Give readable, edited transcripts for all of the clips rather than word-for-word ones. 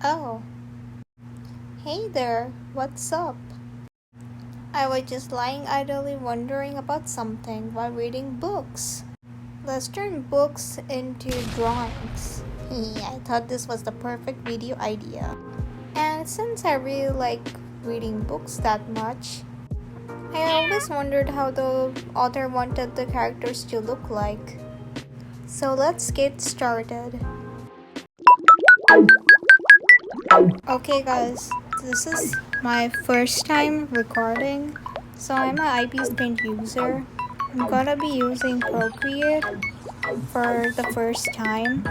Oh, hey there, what's up? I was just lying idly wondering about something while reading books. Let's turn books into drawings. I thought this was the perfect video idea. And since I really like reading books that much, I always wondered how the author wanted the characters to look like. So let's get started. Okay guys, this is my first time recording, so I'm an IP's Paint user. I'm gonna be using Procreate for the first time,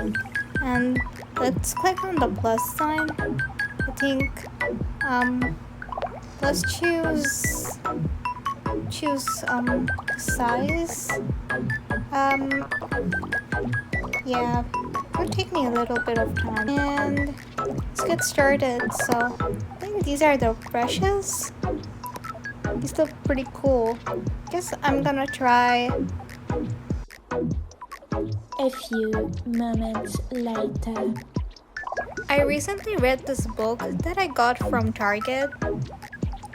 and let's click on the plus sign. I think let's choose size. Yeah, it would take me a little bit of time, and let's get started. So I think these are the brushes. These look pretty cool. Guess I'm gonna try. A few moments later. I recently read this book that I got from Target.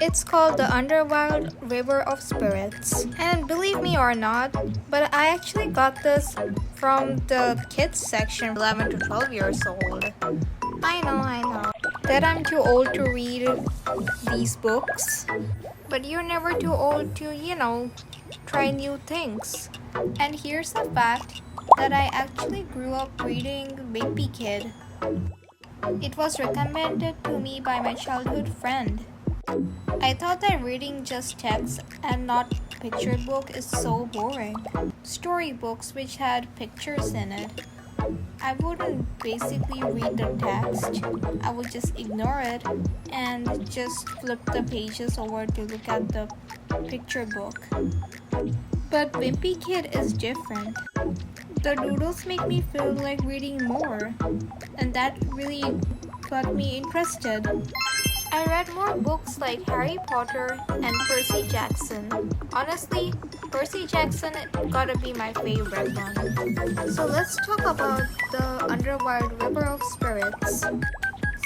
It's called The Underworld River of Spirits. And believe me or not, but I actually got this from the kids section, 11 to 12 years old. I know that I'm too old to read these books, but you're never too old to, try new things. And here's the fact that I actually grew up reading Wimpy Kid. It was recommended to me by my childhood friend. I thought that reading just text and not picture book is so boring. Storybooks which had pictures in it, I wouldn't basically read the text. I would just ignore it and just flip the pages over to look at the picture book. But Wimpy Kid is different. The doodles make me feel like reading more, and that really got me interested. I read more books like Harry Potter and Percy Jackson. Honestly, Percy Jackson gotta be my favorite one. So let's talk about the Underworld River of Spirits.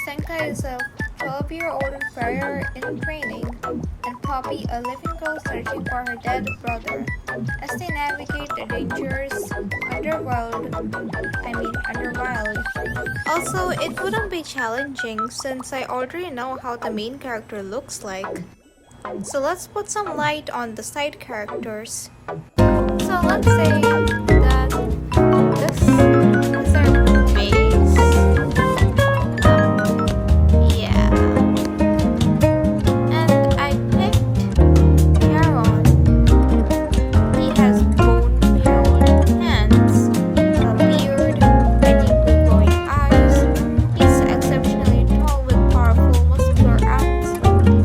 Senka is a 12-year-old friar in training, and Poppy a living girl searching for her dead brother. As they navigate the dangerous Underworld. Also, it wouldn't be challenging since I already know how the main character looks like. So let's put some light on the side characters. So let's say that this is our base. Yeah. And I picked Charon. He has bone-filled hands, a beard, and deep glowing eyes. He's exceptionally tall with powerful muscular arms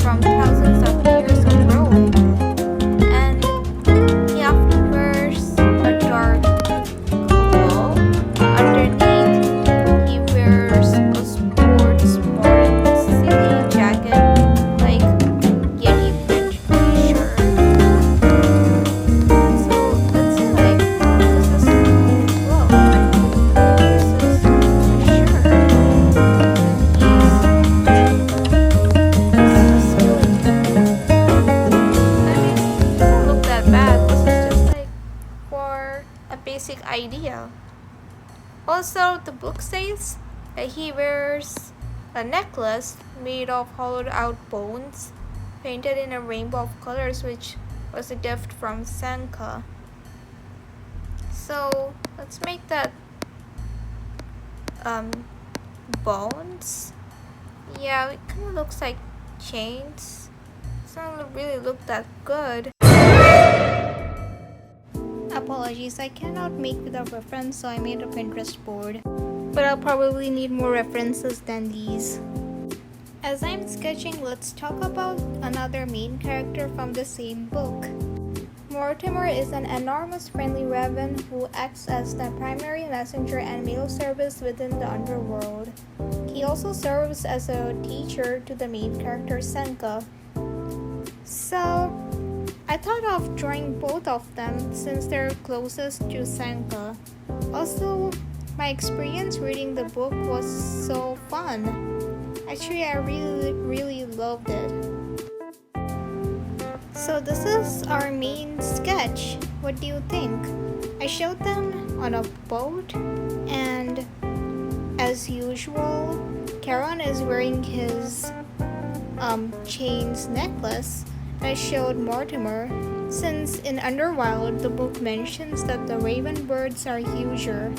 from thousands of years of growing. And he often wears a dark glow. Underneath, he wears a sports more silly jacket like Yeti Bridge shirt. So let's say like this is glow. This is a shirt. This is good. I mean, it doesn't look that bad. This is just like for a basic idea. Also, the book says that he wears a necklace made of hollowed out bones, painted in a rainbow of colors, which was a gift from Senka. So let's make that bones. Yeah, it kind of looks like chains. Doesn't really look that good. Apologies, I cannot make without reference, so I made a Pinterest board. But I'll probably need more references than these. As I'm sketching, let's talk about another main character from the same book. Mortimer is an enormous friendly raven who acts as the primary messenger and mail service within the Underworld. He also serves as a teacher to the main character Senka. So, I thought of drawing both of them since they're closest to Senka. Also, my experience reading the book was so fun. Actually, I really loved it. So this is our main sketch. What do you think? I showed them on a boat, and as usual, Charon is wearing his chains necklace. I showed Mortimer, since in Underworld the book mentions that the raven birds are huger.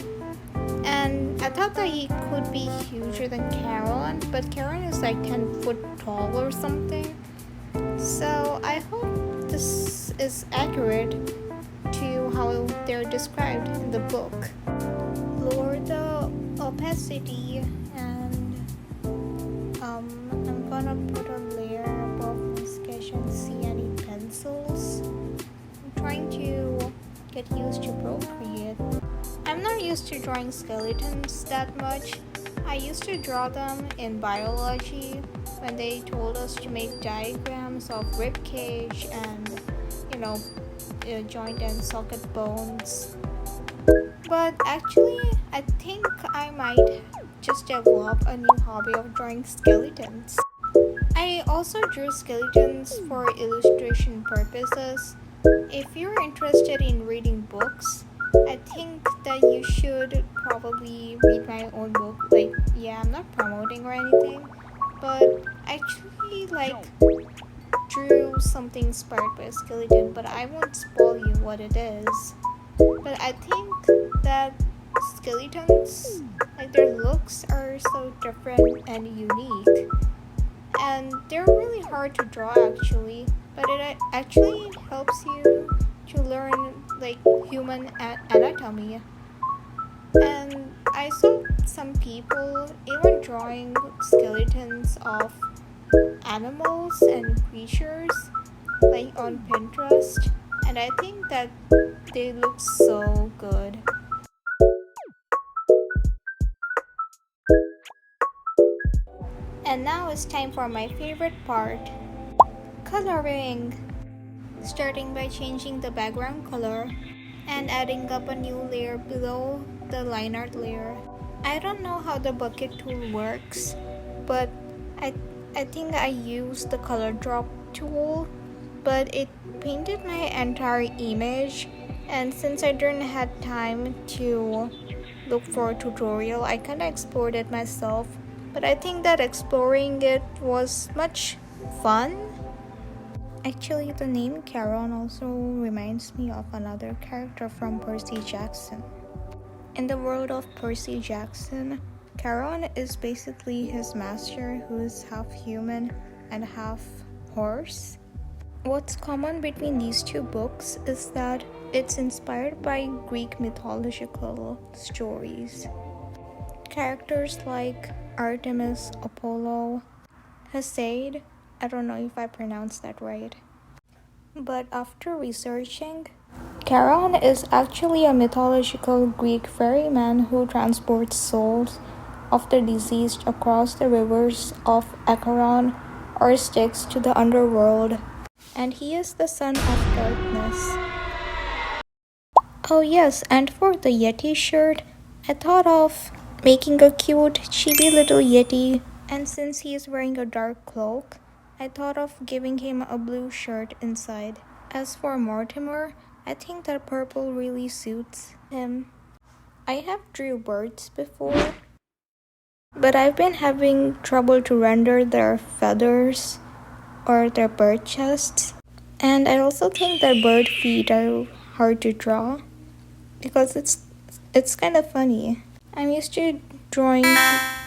And I thought that he could be huger than Charon, but Charon is like 10 foot tall or something. So I hope this is accurate to how they're described in the book. Lower the opacity, and I'm gonna put a layer above my sketch and see any pencils. I'm trying to get used to Procreate. I'm not used to drawing skeletons that much. I used to draw them in biology when they told us to make diagrams of rib cage and joint and socket bones. But actually, I think I might just develop a new hobby of drawing skeletons. I also drew skeletons for illustration purposes. If you're interested in reading books, I think that you should probably read my own book. I'm not promoting or anything, but I actually drew something inspired by a skeleton, but I won't spoil you what it is. But I think that skeletons, their looks are so different and unique, and they're really hard to draw actually, but it actually helps you to learn human anatomy. And I saw some people even drawing skeletons of animals and creatures on Pinterest, and I think that they look so good. And now it's time for my favorite part, coloring. Starting by changing the background color and adding up a new layer below the line art layer. I don't know how the bucket tool works, but I think I used the color drop tool, but it painted my entire image, and since I didn't have time to look for a tutorial, I kind of explored it myself. But I think that exploring it was much fun. Actually, the name Charon also reminds me of another character from Percy Jackson. In the world of Percy Jackson, Charon is basically his master, who is half human and half horse. What's common between these two books is that it's inspired by Greek mythological stories. Characters like Artemis, Apollo, Hesiod, I don't know if I pronounced that right. But after researching, Charon is actually a mythological Greek ferryman who transports souls of the deceased across the rivers of Acheron or Styx to the Underworld. And he is the son of darkness. Oh yes, and for the Yeti shirt, I thought of making a cute, chibi little Yeti. And since he is wearing a dark cloak, I thought of giving him a blue shirt inside. As for Mortimer, I think that purple really suits him. I have drew birds before, but I've been having trouble to render their feathers or their bird chests. And I also think that bird feet are hard to draw because it's kind of funny. I'm used to drawing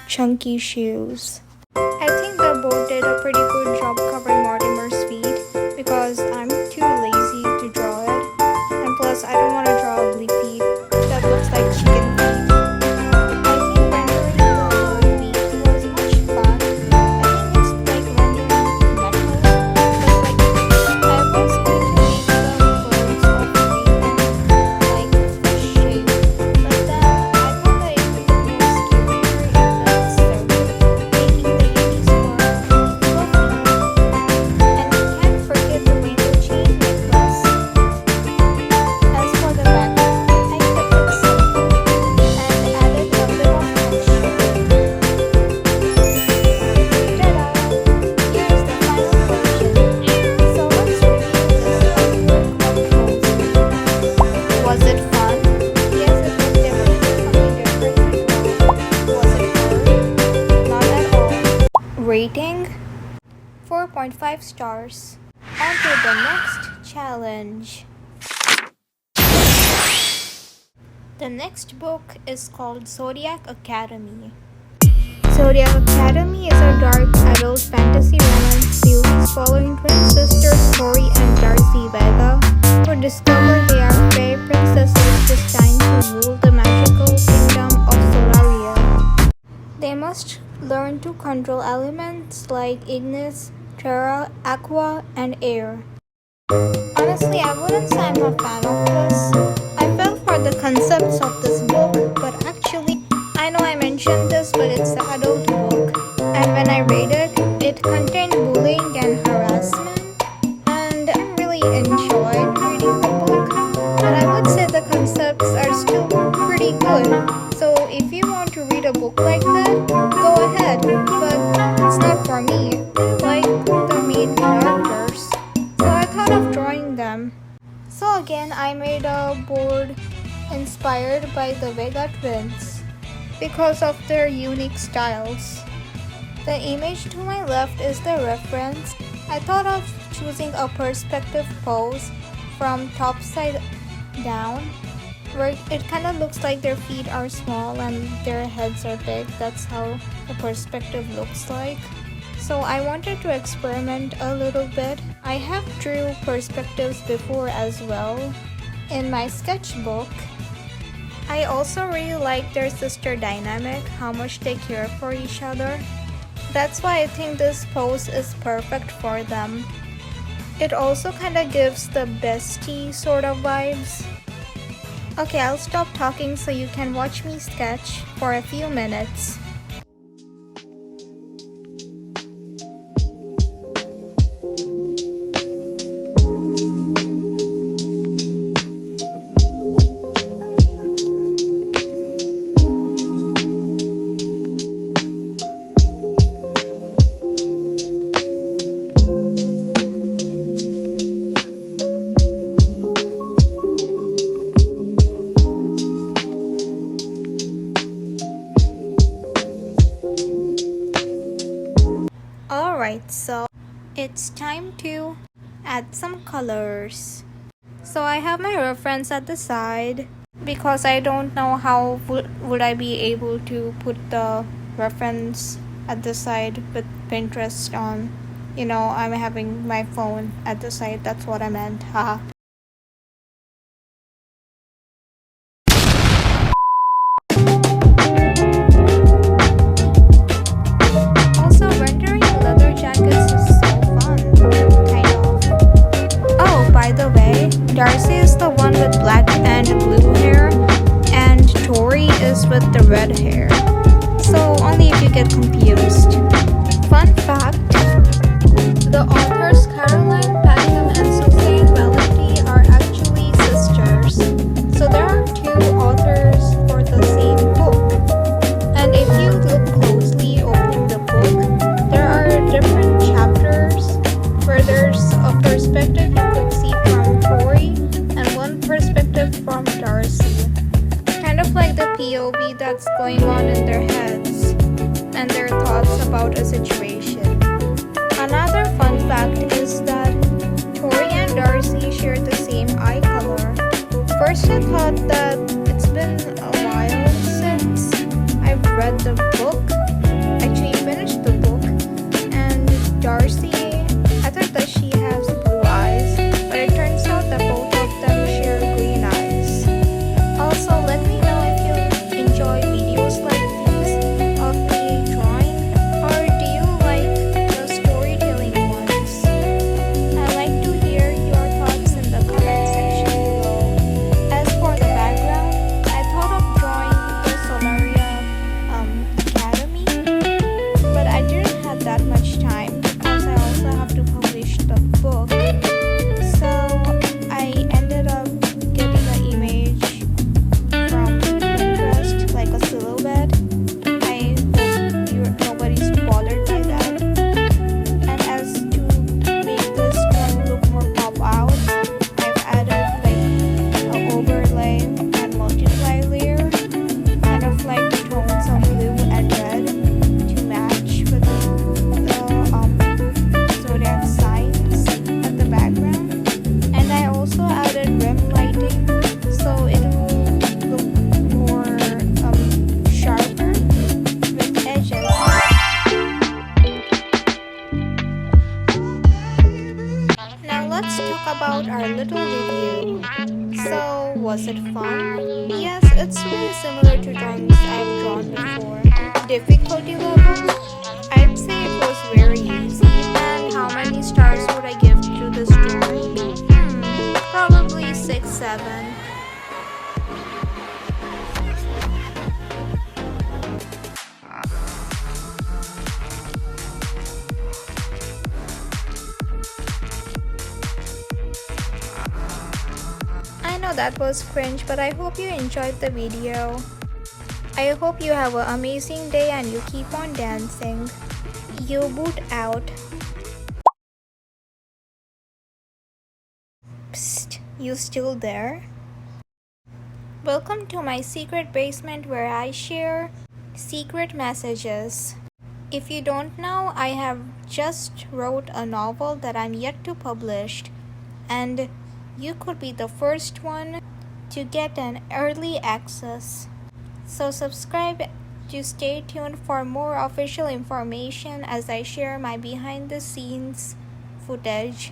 chunky shoes. I think that Boott did a pretty good job covering Mortimer's feet because I'm too lazy to draw it, and plus I don't want to draw ugly feet that looks like chicken feet. I think rendering the bird feet was much fun. I think it's like rendering metal, but I was going to make the birds of feet and fish shape, but then I thought that it would be more scarier if that's their making the Yetis work. rating? 4.5 stars. On to the next challenge. The next book is called Zodiac Academy. Zodiac Academy is a dark adult fantasy romance series following twin sisters Tori and Darcy Vega, who discover they are fae princesses destined to rule the magical kingdom of Solaria. They must learn to control elements like Ignis, Terra, Aqua, and Air. Honestly, I wouldn't say I'm a fan of this. I fell for the concepts of this book, but actually, I know I mentioned this, but it's an adult book. And when I read it, it contained bullying and harassment. And I didn't really enjoyed reading the book. But I would say the concepts are still pretty good. So if you want to read a book like that, go ahead. But it's not for me. I like the main characters. So I thought of drawing them. So again, I made a board inspired by the Vega twins because of their unique styles. The image to my left is the reference. I thought of choosing a perspective pose from top side down, where it kind of looks like their feet are small and their heads are big. That's how the perspective looks like. So I wanted to experiment a little bit. I have drew perspectives before as well in my sketchbook. I also really like their sister dynamic, how much they care for each other. That's why I think this pose is perfect for them. It also kind of gives the bestie sort of vibes. Okay, I'll stop talking so you can watch me sketch for a few minutes. Alright, so it's time to add some colors. So I have my reference at the side because I don't know how would I be able to put the reference at the side with Pinterest on. You know, I'm having my phone at the side, that's what I meant. Haha. Darcy is the one with black and blue hair, and Tori is with the red hair. So only if you get confused. Fun fact, the authors Caroline Packham and Suzanne Valenti are actually sisters. So there are two authors for the same book. And if you look closely opening the book, there are different chapters where there's a perspective you could see from Tori and one perspective from Darcy. Kind of like the POV that's going on in their heads and their thoughts about a situation. Another fun fact is that Tori and Darcy share the same eye color. First I thought that it's been a while since I've read the book, actually finished the book, and Darcy, I thought that she has blue eyes, but it turns out that both of them share green eyes. Also, let me know if you enjoy videos like these of me drawing, or do you like the storytelling ones? I like to hear your thoughts in the comment section below. As for the background, similar to drawings I've drawn before. Difficulty level? I'd say it was very easy. And how many stars would I give to this drawing? Probably 6, 7. I know that was cringe, but I hope you enjoyed the video. I hope you have an amazing day and you keep on dancing. YuBoott out. Psst, you still there? Welcome to my secret basement where I share secret messages. If you don't know, I have just wrote a novel that I'm yet to publish, and you could be the first one to get an early access. So subscribe to stay tuned for more official information as I share my behind the scenes footage.